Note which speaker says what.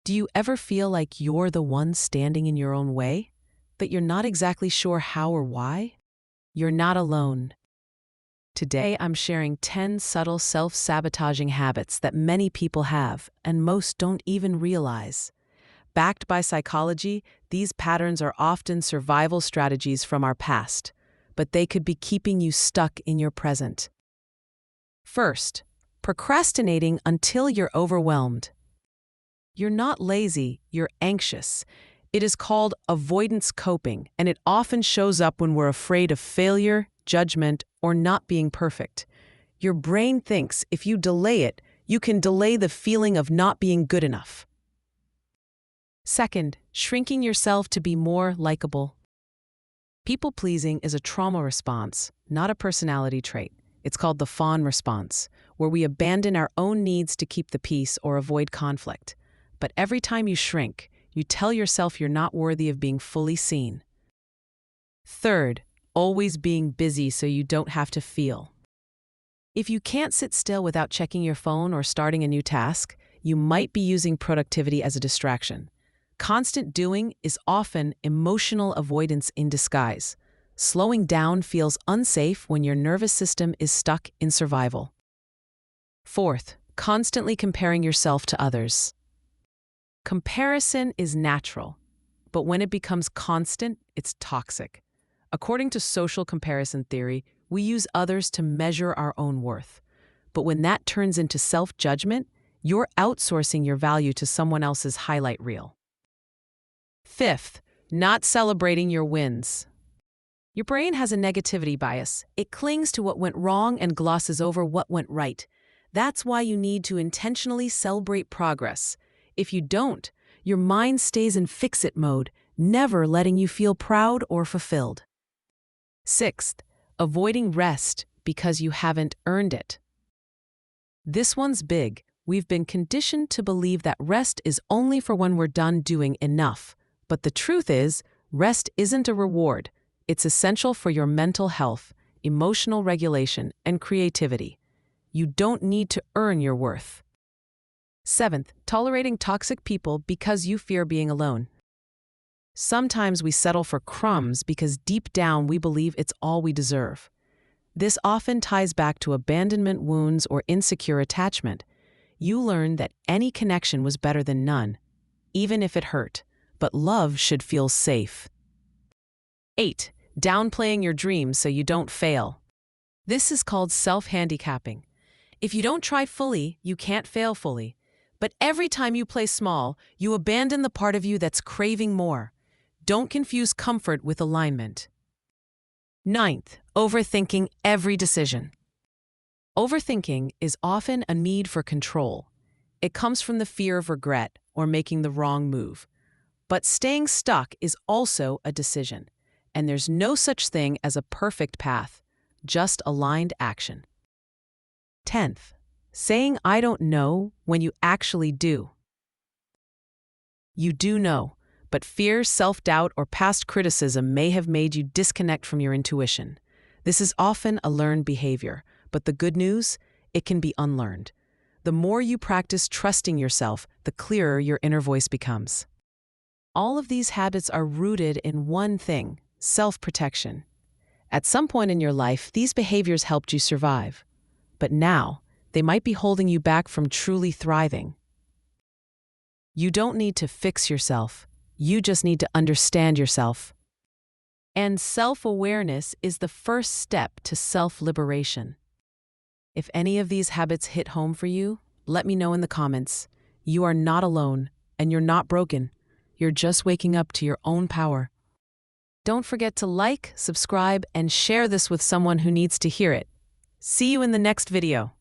Speaker 1: Do you ever feel like you're the one standing in your own way, but you're not exactly sure how or why? You're not alone. Today, I'm sharing 10 subtle self-sabotaging habits that many people have, and most don't even realize. Backed by psychology, these patterns are often survival strategies from our past, but they could be keeping you stuck in your present. First, procrastinating until you're overwhelmed. You're not lazy, you're anxious. It is called avoidance coping, and it often shows up when we're afraid of failure, judgment, or not being perfect. Your brain thinks if you delay it, you can delay the feeling of not being good enough. Second, shrinking yourself to be more likable. People-pleasing is a trauma response, not a personality trait. It's called the fawn response, where we abandon our own needs to keep the peace or avoid conflict. But every time you shrink, you tell yourself you're not worthy of being fully seen. Third, always being busy so you don't have to feel. If you can't sit still without checking your phone or starting a new task, you might be using productivity as a distraction. Constant doing is often emotional avoidance in disguise. Slowing down feels unsafe when your nervous system is stuck in survival. Fourth, constantly comparing yourself to others. Comparison is natural, but when it becomes constant, it's toxic. According to social comparison theory, we use others to measure our own worth. But when that turns into self-judgment, you're outsourcing your value to someone else's highlight reel. Fifth, not celebrating your wins. Your brain has a negativity bias. It clings to what went wrong and glosses over what went right. That's why you need to intentionally celebrate progress. If you don't, your mind stays in fix-it mode, never letting you feel proud or fulfilled. Sixth, avoiding rest because you haven't earned it. This one's big. We've been conditioned to believe that rest is only for when we're done doing enough. But the truth is, rest isn't a reward. It's essential for your mental health, emotional regulation, and creativity. You don't need to earn your worth. Seventh, tolerating toxic people because you fear being alone. Sometimes we settle for crumbs because deep down we believe it's all we deserve. This often ties back to abandonment wounds or insecure attachment. You learn that any connection was better than none, even if it hurt, but love should feel safe. 8. Downplaying your dreams so you don't fail. This is called self-handicapping. If you don't try fully, you can't fail fully. But every time you play small, you abandon the part of you that's craving more. Don't confuse comfort with alignment. 9th, overthinking every decision. Overthinking is often a need for control. It comes from the fear of regret or making the wrong move. But staying stuck is also a decision, and there's no such thing as a perfect path, just aligned action. 10th, saying I don't know when you actually do. You do know, but fear, self-doubt, or past criticism may have made you disconnect from your intuition. This is often a learned behavior, but the good news, it can be unlearned. The more you practice trusting yourself, the clearer your inner voice becomes. All of these habits are rooted in one thing: self-protection. At some point in your life, these behaviors helped you survive. But now, they might be holding you back from truly thriving. You don't need to fix yourself. You just need to understand yourself. And self-awareness is the first step to self-liberation. If any of these habits hit home for you, let me know in the comments. You are not alone, and you're not broken. You're just waking up to your own power. Don't forget to like, subscribe, and share this with someone who needs to hear it. See you in the next video.